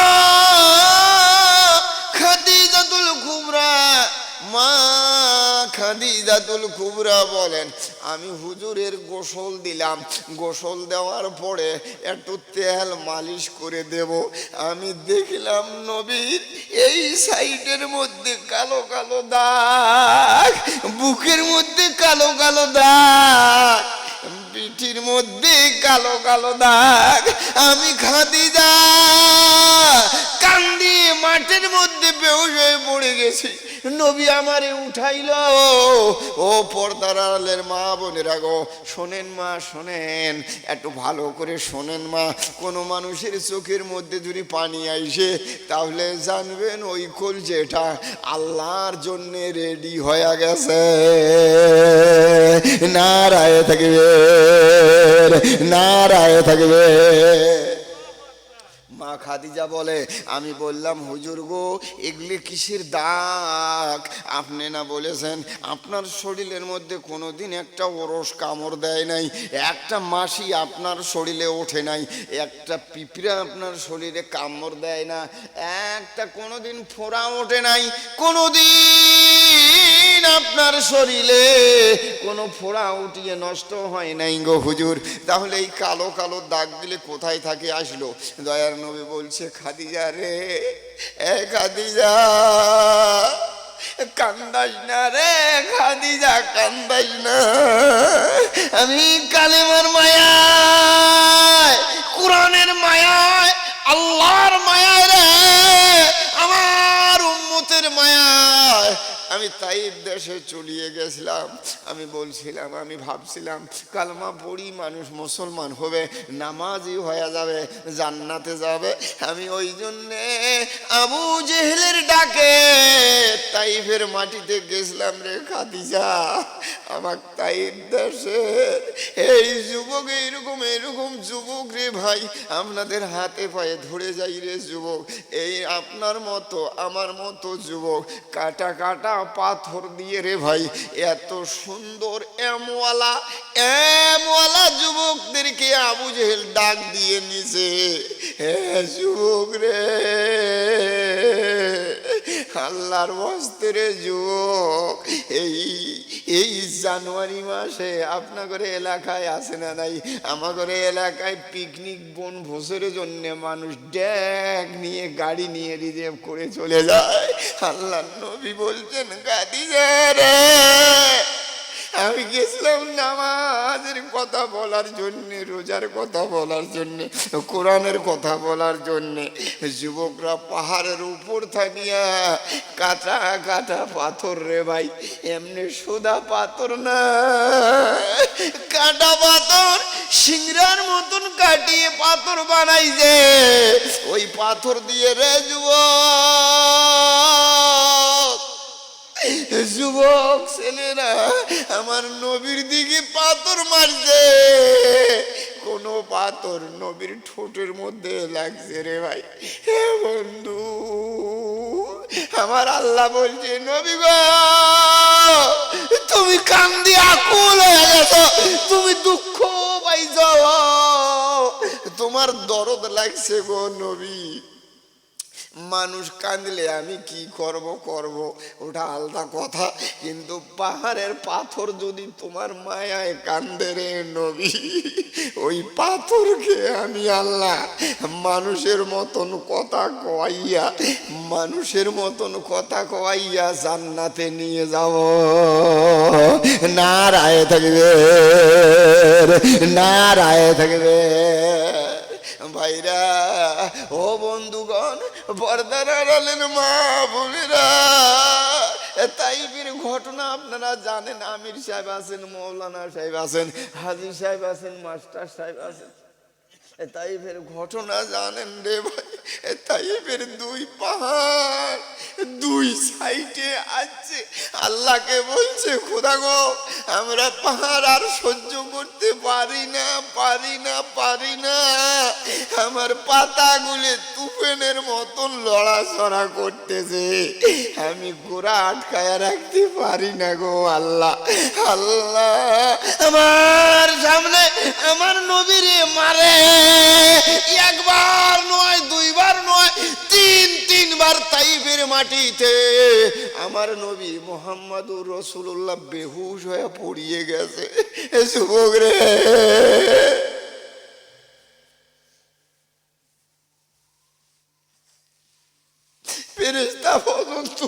S1: খাদিজাতুল কুবরা, মা খাদিজাতুল কুবরা বলেন আমি হুজুরের গোসল দিলাম, গোসল দেওয়ার পরে একটু তেল মালিশ করে দেব, আমি দেখলাম নবীর এই সাইডের মধ্যে কালো কালো দাগ, বুকের মধ্যে কালো কালো দাগ, পিঠির মধ্যে কালো কালো দাগ। আমি খাদিজা কান্দি মাঠের মধ্যে বেহুশ হয়ে পড়ে গেছি। নবী আমারে উঠাইল। ও পর্দার আড়ালের মা বোনেরা গো, শোনেন মা শোনেন, একটু ভালো করে শোনেন মা। কোনো মানুষের চোখের মধ্যে যদি পানি আইসে তাহলে জানবেন ওই কলজেটা আল্লাহর জন্য রেডি হয়ে গেছে। নারায়ে তাকবীর, নারায়ে তাকবীর। মা খাদিজা বলে আমি বললাম হুজুর গো এগুলি কিসের দাগ? আপনি না বলেছেন আপনার শরীরের মধ্যে কোনোদিন একটা ওরস কামড় দেয় নাই, একটা মাসি আপনার শরীরে ওঠে নাই, একটা পিঁপড়া আপনার শরীরে কামড় দেয় না, একটা কোনোদিন ফোঁড়া ওঠে নাই, কোনোদিন আপনার শরীরে কোনো ফোঁড়া উঠিয়ে নষ্ট হয় নাই গো হুজুর, তাহলে এই কালো কালো দাগগুলি কোথায় থাকে আসলো? দয়ার নবী বলছে খাদিজা রে, এ খাদিজা কান্দাস না রে, খাদিজা কান্দাস না, আমি কালেমার মায়া কোরআনের মায়া মায়ায় আমি তাইফ দেশে চলিয়ে গেছিলাম। আমি বলছিলাম, আমি ভাবছিলাম কালমা পড়ি মানুষ মুসলমান হবে, নামাজি হয়ে যাবে, জান্নাতে যাবে। আমি ওই জন্যে আবু জেহেলের ডাকে তাইফের মাটিতে গেছিলাম রে খাদিজা। আমার তাইফ দেশে এই যুবক, এইরকম এরকম যুবক রে ভাই, আপনাদের হাতে পায়ে ধরে যাই রে যুবক, এই আপনার মতো আমার মতো যুবক কাটা কাটা পাথর দিয়ে রে ভাই এত সুন্দর এমওয়ালা এমওয়ালা যুবকদেরকে আবু জেহেল ডাক দিয়ে নিছে। হে যুবক রে, আল্লাহর ওয়াস্তে রে যুবক, এই এই জানুয়ারি মাসে আপনাদের এলাকায় আছে না নাই? আমাদের এলাকায় পিকনিক বনভোজের জন্য মানুষ ড্যাগ নিয়ে গাড়ি নিয়ে রিজার্ভ করে চলে যায়। আল্লাহর নবী বলছেন খাদিজা রে, আমি গেছিলাম নামাজের কথা বলার জন্যে, রোজার কথা বলার জন্যে, কোরআনের কথা বলার জন্যে। যুবকরা পাহাড়ের উপর থাকিয়া কাটা কাটা পাথর রে ভাই, এমনি সোদা পাথর না, কাটা পাথর সিংড়ার মতন কাটিয়ে পাথর বানাইছে। ওই পাথর দিয়ে রে যুবক ছেলেরা আমার নবীর দিকে পাথর মারছে। কোন পাথর নবীর ঠোঁটের মধ্যে লাগছে রে ভাই। হে বন্ধু, আমার আল্লাহ বলছে নবী গো, তুমি কান্দি আকুল হয়ে গেছো, তুমি দুঃখ পাইছ, তোমার দরদ লাগছে গো নবী। মানুষ কাঁদলে আমি কি করব ওটা আলাদা কথা, কিন্তু পাহাড়ের পাথর যদি তোমার মায়ায় কান্দে রে নবী, ওই পাথরকে আমি আল্লাহ মানুষের মতন কথা কওয়াইয়া, মানুষের মতন কথা কওয়াইয়া জান্নাতে নিয়ে যাব। নারায়ে তাকবীর, নারায়ে তাকবীর। ভাইরা ও বন্ধুগণ, পর্দার আড়ালের মা বোনেরা, তাইফের ঘটনা আপনারা জানেন। আমির সাহেব আছেন, মৌলানা সাহেব আছেন, হাজী সাহেব আছেন, মাস্টার সাহেব আছেন। তাইফের ঘটনা জানেন রে ভাই। তাইফের দুই পাহাড় দুই সাইডে আছে। আল্লাহকে বলছে খোদা গো, আমরা পাহাড় আর সহ্য করতে পারি না, পারি না, পারি না। আমার পাতাগুলো তুফানের মতন লড়াচড়া করতেছে, আমি গোড়া আটকায়া রাখতে পারি না গো আল্লাহ। আল্লাহ আমার সামনে আমার নবীরে মারে, একবার নয়, দুইবার নয়, তিনবার তাইফের মাটিতে আমার নবী মুহাম্মদুর রাসূলুল্লাহ বেহুশ হয়ে পড়িয়ে গেছে। যুবক রে, ফেরেশতা পর্যন্ত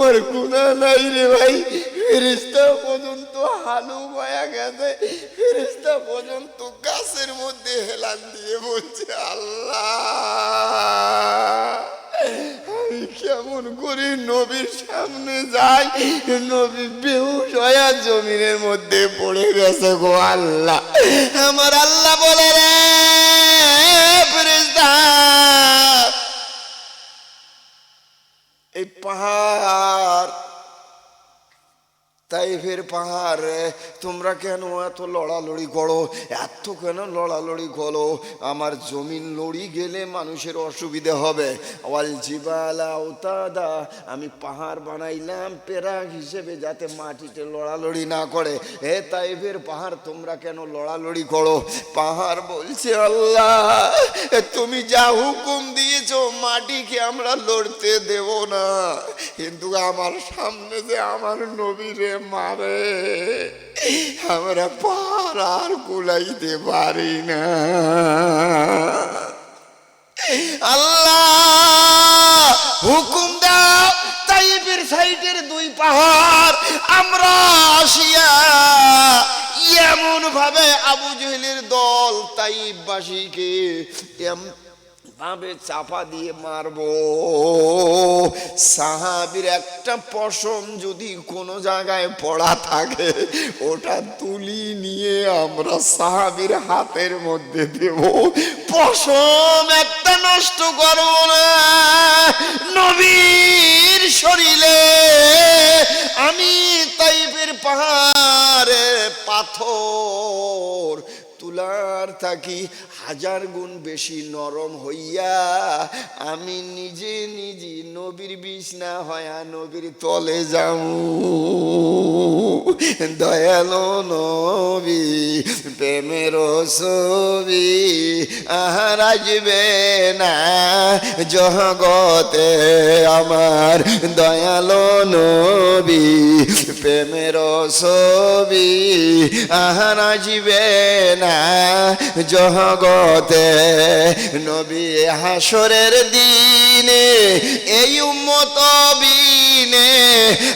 S1: ওর গুনাহ নাই রে ভাই, ফেরেশতা পর্যন্ত হালু হয়ে গেছে। ফেরেশতা পর্যন্ত গাছের মধ্যে হেলান দিয়ে বলছে আল্লাহ, আমি কেমন করে নবীর সামনে যাই? নবী বেহুশ হয়ে জমিনের মধ্যে পড়ে গেছে গো আল্লাহ। আমার আল্লাহ বলে রে ফেরেশতা, এই পাহাড় তাইফের পাহাড় তোমরা কেন এত লড়ালড়ি করো, এত কেন লড়ালড়ি করো? আমার জমিন লড়ি গেলে মানুষের অসুবিধা হবে। ওয়াল জিবালা আওতাদা, আমি পাহাড় বানাইলাম পেরাক হিসেবে যাতে মাটিতে লড়ালড়ি না করে। হে তাইফের পাহাড় তোমরা কেন লড়ালড়ি করো? পাহাড় বলছে আল্লাহ তুমি যা হুকুম দিয়েছো মাটিকে আমরা লড়তে দেব না, কিন্তু আমার সামনে যে আমার নবীরে মারে, আমরা পাহাড় আর কুলাইতে পারি না। আল্লাহ হুকুম দাও, তাইফের সাইডের দুই পাহাড় আমরা আসিয়া এমন ভাবে আবু জেহেলের দল তাইফবাসীকে ভাবে চাপা দিয়ে মারবো। সাহাবীর একটা পশম যদি কোনো জায়গায় পড়া থাকে ওটা তুলি নিয়ে আমরা সাহাবীর হাতের মধ্যে দেব। পশম একটা নষ্ট করব না। নবীর শরীরে আমি তাইফের পাহাড়ে পাথর তুলার থাকি 1000 গুণ বেশি নরম হইয়া আমি নিজে নিজে নবীর বিছনা হয়া নবীর তলে যাও। দয়ালো নবী প্রেমের ছবি আর আসবে না জগতে আমার। দয়ালো নবী প্রেমের ছবি আর আসবে না জগতে। নবী হাসরের দিনে এই উম্মত বিনে,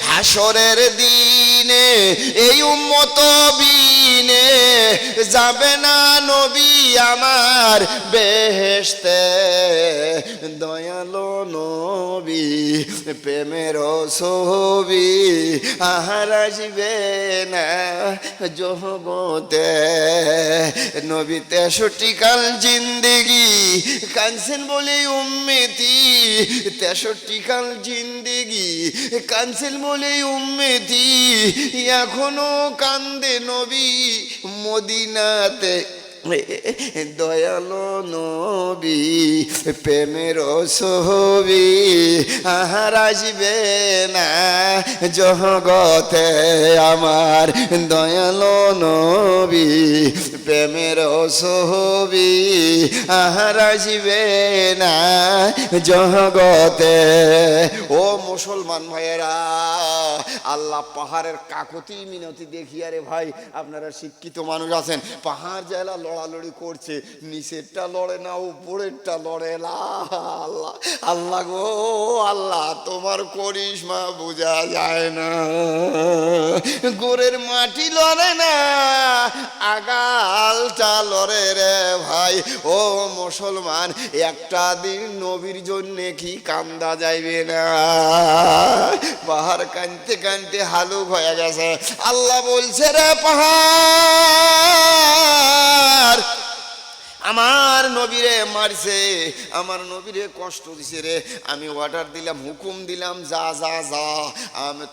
S1: হাসরের দিনে এই উম্মত বিনে যাবে না নবী আমার বেহেশতে। দয়ালো নবী প্রেমের ছবি আর আসবে না জগতে। নবী 63 কাল জিন্দেগি কানছেন বলে উম্মতি, 63 কাল জিন্দেগি কানছেন বলে উম্মতি। এখনো কান্দে নবী মদিনাতে। দয়ালো নবী প্রেমের ছবি আর আসবে না জগতে আমার। দয়ালো নবী প্রেমের ছবি আর আসবে না জগতে। ও মুসলমান ভাইয়েরা, আল্লাহ পাহাড়ের কাকতি মিনতি দেখিয়া রে ভাই, আপনারা শিক্ষিত মানুষ আছেন, পাহাড় জেলা লড়ালড়ি করছে, নিচেরটা লড়ে না উপরেরটা লড়ে না। আল্লাহ আল্লাহ গো আল্লাহ, তোমার করিশমা বোঝা যায় না। গোরের মাটি লড়ে না, আগালটা লড়ে রে ভাই। ও মুসলমান, একটা দিন নবীর জন্য কি কান্দা যাইবে না? পাহাড় কানতে কানতে হালুক হয়ে গেছে। আল্লাহ বলছে রে পাহাড় আমার নবীরে মারছে, আমার নবীরে কষ্ট দিছে রে। আমি অর্ডার দিলাম, হুকুম দিলাম, যা যা যা।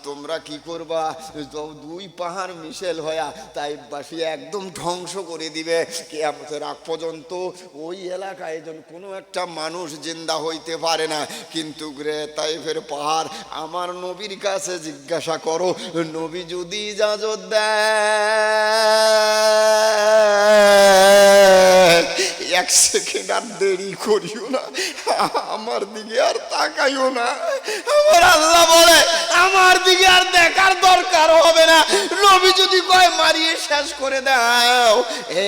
S1: তোমরা কি করবা? 2 পাহাড় মিশেল হয়া তাইফবাসী একদম ধ্বংস করে দিবে। কিয়ামতের আগ পর্যন্ত ওই এলাকায় যেন কোনো একটা মানুষ জিন্দা হইতে পারে না। কিন্তু রে তাইফের পাহাড়, আমার নবীর কাছে জিজ্ঞাসা করো, নবী যদি ইজাজত দেয় 1 সেকেন্ড আর দেরি করিও না, আমার দিকে আর তাকাইও না। আমার আল্লাহ বলে আমার দিকে আর দেখার দরকার হবে না। নবী যদি কয় মারিয়ে শেষ করে দাও, এ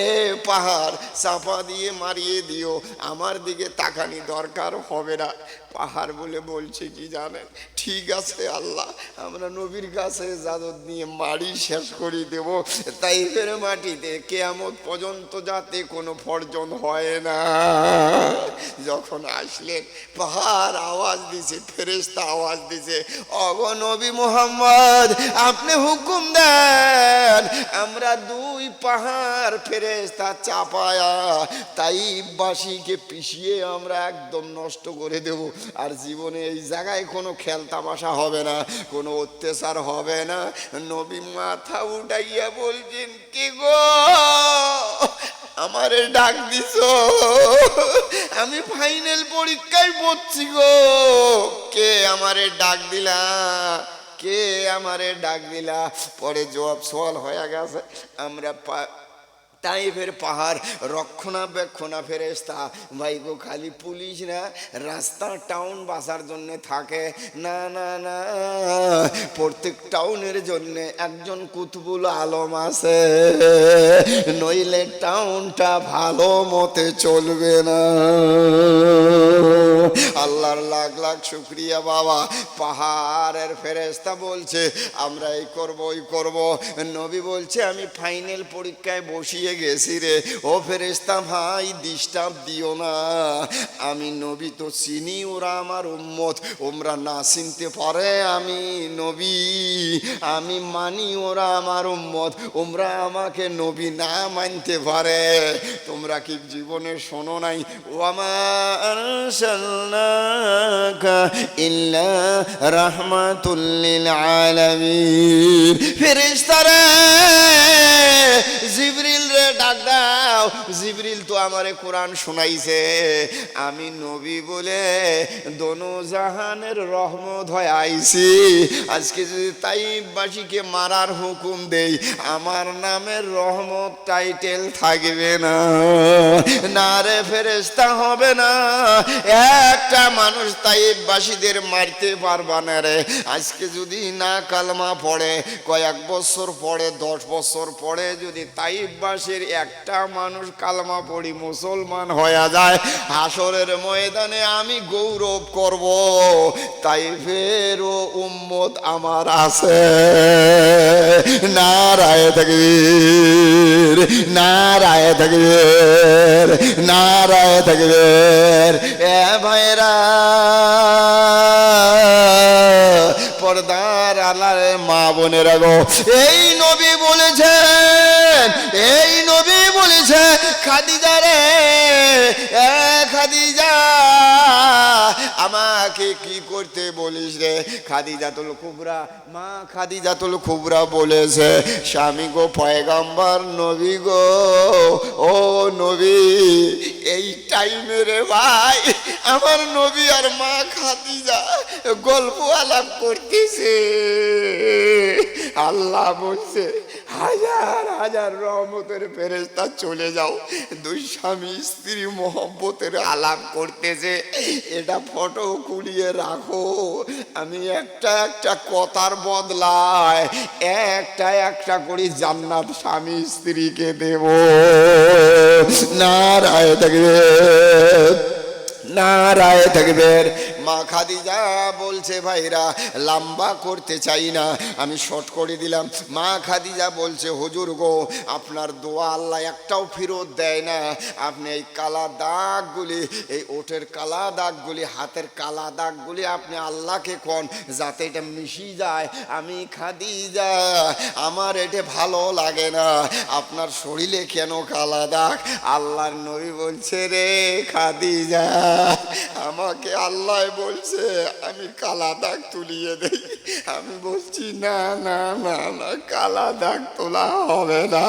S1: পাহাড় চাপা দিয়ে মারিয়ে দিও, আমার দিকে তাকানি দরকার হবে না। পাহাড় বলে বলছে কি জানেন? ঠিক আছে আল্লাহ, আমরা নবীর কাছে ইজাজত নিয়ে মারি শেষ করে দেব। তাইফের মাটিতে কিয়ামত পর্যন্ত যাতে কোনো ফরজন হয় না। যখন আসলেন পাহাড় আওয়াজ দিছে, ফেরেশতা আওয়াজ দিছে, ওগো নবী মুহাম্মদ আপনি হুকুম দেন, আমরা 2 পাহাড় ফেরেশতা চাপায়া তাইফবাসীকে পিষিয়ে আমরা একদম নষ্ট করে দেব। আর জীবনে এই জায়গায় কোনো খেল তামাশা হবে না, কোনো অত্যাচার হবে না। নবী মাথা উঠাইয়া বলছেন, কে গো আমারে ডাক দিছো? আমি ফাইনাল পরীক্ষায় পড়ছি গো। কে আমারে ডাক দিলা? কে আমারে ডাক দিলা? পরে জবাব সওয়াল হয়ে গেছে। আমরা তাইফের পাহাড় রক্ষণাবেক্ষণা ফেরেশতা ভাই গো, খালি পুলিশ না, রাস্তা টাউন বাসার জন্য থাকে না না না, প্রত্যেক টাউনের জন্য একজন কুতুবুল আলম আছে, নইলে টাউনটা ভালো মতে চলবে না। আল্লাহর লাখ লাখ শুকরিয়া বাবা। পাহাড়ের ফেরেশতা বলছে আমরা এই করব ওই করব। নবী বলছে আমি ফাইনাল পরীক্ষায় বসিয়ে গেছি রে। ও ফেরেশতা ভাই ডিস্টার্ব দিও না, আমি নবী তো চিনি, ওরা আমার উম্মত, ওমরা না চিনতে পারে আমি নবী, আমি মানি ওরা আমার উম্মত, ওমরা আমাকে নবী না মানতে পারে। তোমরা কি জীবনে শোনো নাই, ওয়ামা আরসালনাকা ইল্লা রাহমাতুল লিল আলামিন। ফেরেশতারা জিবরিল রে ডাক দাও, জিবরিল তো আমারে কোরআন শোনাইছে, আমি নবী বলে দোনো জাহানের রহমত হয়ে আইছি। আজকে যদি তাইফবাসীকে মারার হুকুম দেই, আমার নামের রহমত টাইটেল থাকবে না, না রে ফেরেশতা হবে না। একটা মানুষ তাইফবাসীদের মারতে পারবা না রে। আজকে যদি না কালমা পড়ে, কয়েক বছর পরে 10 বছর পরে যদি তাইফবাসীর একটা মানুষ কালমা পড়ি মুসলমান হয়ে যায়, হাসরের ময়দানে আমি গৌরব করব, তাইফেরও উম্মত আমার আছে। নারায়ে তাকবীর, নারায়ে তাকবীর, নারায়ে তাকবীর। এ ভাইরা, পর্দার আলার মা বোনেরা গো, এই নবী বলেছেন, এই নবী বলেছে খাদিজা রে, এ খাদিজা আমাকে কি করতে বলিস রে? খাদিজাতুল কুবরা, মা খাদিজাতুল কুবরা বলেছে, স্বামী গো পয়গম্বর নবী গো, ও নবী এই টাইমে রে ভাই আমার নবী আর মা খাদিজা গল্প আলাপ করতেছে। আল্লাহ বলছে হাজার হাজার রহমতের ফেরেশতা চলে যাও, দুই স্বামী স্ত্রী মোহব্বতের আলাপ করতেছে, এটা ফটো কুলিয়ে রাখো, আমি একটা একটা কথার বদলায় একটা একটা করে জান্নাত স্বামী স্ত্রীকে দেব। নারায়ে তাকবীর, নারায়ে তাকবীর। মা খাদিজা বলছে, ভাইরা লম্বা করতে চাই না, আমি শর্ট করে দিলাম। মা খাদিজা বলছে, হুজুর গো আপনার দোয়া আল্লাহ একটাও ফেরত দেয় না, আপনি এই কালা দাগগুলি, এই ওঠের কালা দাগগুলি, হাতের কালা দাগগুলি আপনি আল্লাহকে কোন যাতে এটা মিশি যায়। আমি খাদিজা আমার এটা ভালো লাগে না, আপনার শরীরে কেন কালা দাগ? আল্লাহর নবী বলছে, রে খাদিজা আমাকে আল্লাহ বলছে আমি কালা দাগ তুলিয়ে দেই। আমি বলছি না না না না, কালা দাগ তোলা হবে না।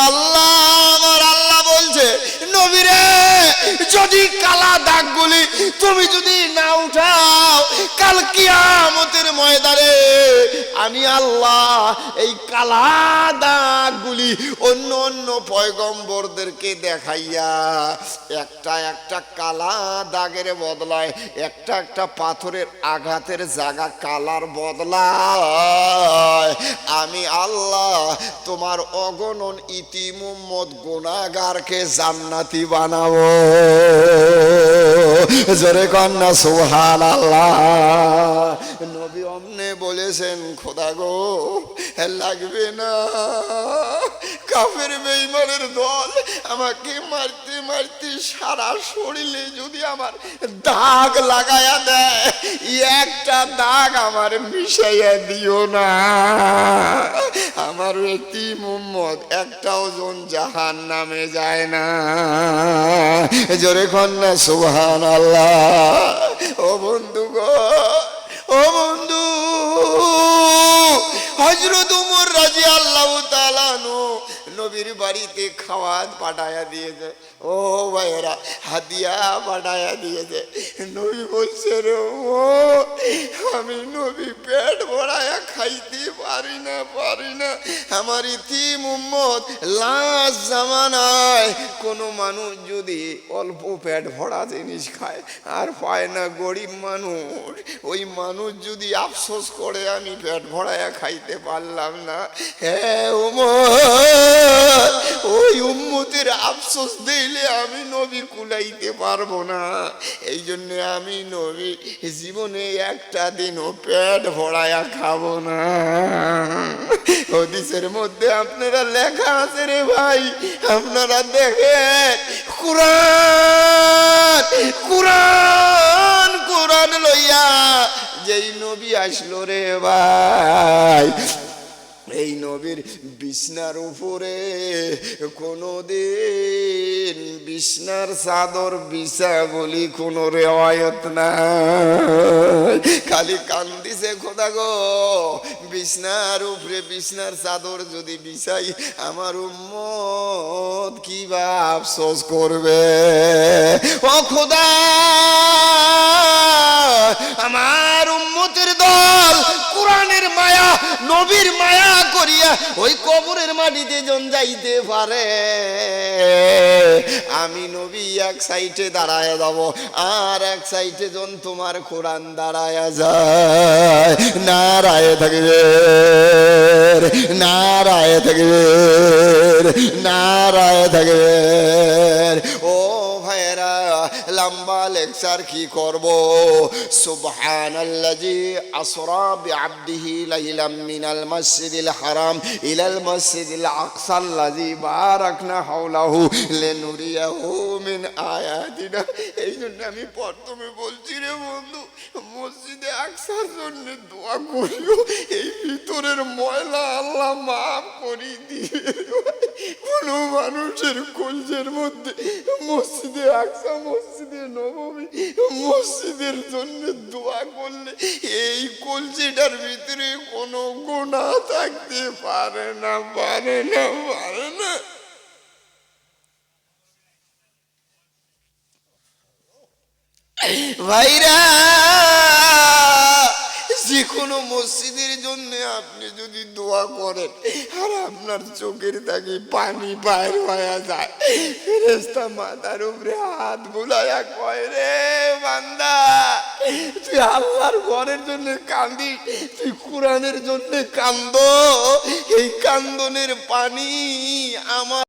S1: আল্লাহ, আমার আল্লাহ বলছে, নবীরে যদি কালা দাগগুলি তুমি যদি না উঠাও, কাল কিয়ামতের ময়দানে আমি আল্লাহ এই কালা দাগগুলি অন্য অন্য পয়গম্বরদেরকে দেখাইয়া একটা একটা কালা দাগের বদলায় একটা একটা পাথরের আঘাতের জায়গা কালার বদলায় আমি আল্লাহ তোমার অগণন ইতিম উম্মত গুনাহগারকে জান্নাতি বানাবো। জোরে কন্যা সুবহানাল্লাহ। নবী অমনে বলেছেন, খোদা গো লাগবে না, কাফের বেঈমানের দল আমাকে মারতে মারতে সারা শরীরে যদি আমার দাগ লাগায়া দেয়, একটা দাগ আমার মিশাইয়া দিও না। আমার এতিম উম্মত একটাও জন জাহান্নামে যায় না। জোরে কন্যা সুবহানাল্লাহ। ও বন্ধু গো, ও বন্ধু, হযরত ওমর রাদিয়াল্লাহু তাআলা নবীর বাড়িতে খাওয়াত পাঠায়া দিয়েছে। ও ভাইরা হাদিয়া পাঠায়া দিয়েছে। নবী বলছে, রে ও আমি নবী পেট ভরায়া খাইতে পারি না, পারি না। আমার ইতিম উম্মত লাশ জামানায় কোনো মানুষ যদি অল্প পেট ভরা জিনিস খায় আর পায় না, গরিব মানুষ, ওই মানুষ যদি আফসোস করে আমি পেট ভরায়া খাইতে পারলাম না, হ্যাঁ উম্মত, ওই উম্মতের আফসোস দিলে আমি নবী কুলাইতে পারবো না। এই জন্য আমি নবী জীবনে একটা দিনও পেট ভরায়া খাবো না। হাদিসের মধ্যে আপনারা লেখা আছে রে ভাই, আপনারা দেখেন কুরআন কুরআন কুরআন লইয়া যেই নবী আসলো রে ভাই, এই নবীর বিছনার উপরে কোনদিন বিছনার চাদর বিছা বলি কোন রেওয়ায়ত নাই। খালি কান্দিছে খোদা গো, বিছনার উপরে বিছনার চাদর যদি বিছাই আমার উম্মত কি বা আফসোস করবে। ও খোদা, আমার উম্মতের দল কোরআনের মায়া নবীর মায়া করিয়া ওই কবরের মাটিতে জন যাইতে পারে, আমি নবী এক সাইডে দাঁড়ায় যাব, আর এক সাইডে জন তোমার কোরআন দাঁড়ায় যায়। নারায়ে তাকবীর নারায়ে তাকবীর নারায়ে তাকবীর। ও ভাইরা, লম্বা লেকচার কি করব? সুবহানাল্লাযী আসরা বিআবদিহি লাইলাম মিনাল মসজিদিল হারাম ইলাল মসজিদিল আকসাল্লাযী বারাকনা হাওলাহু লিনুরিয়াহু মিন আয়াতিনা। এই জন্য আমি প্রথমে বলছি রে বন্ধু, মসজিদে আকসার জন্য দোয়া করিও, এই ভিতরের ময়লা আল্লাহ মাফ করে দিবে। কোনো মানুষের কলজের মধ্যে মসজিদে আকসা মসজিদে নববী মসজিদের জন্য দোয়া করলে এই কলজিটার ভিতরে কোনো গুনাহ থাকতে পারে না, পারে না, পারে না। ভাইরা, যে কোনো মসজিদের জন্য আপনি যদি দোয়া করেন আর আপনার চোখের থেকে পানি বাইর হয়ে যায়, ফেরেশতা মাথার উপরে হাত বুলাইয়া কয়, রে বান্দা, তুই আল্লাহর ঘরের জন্য কান্দি, তুই কোরআনের জন্য কান্দ, এই কান্দনের পানি আমার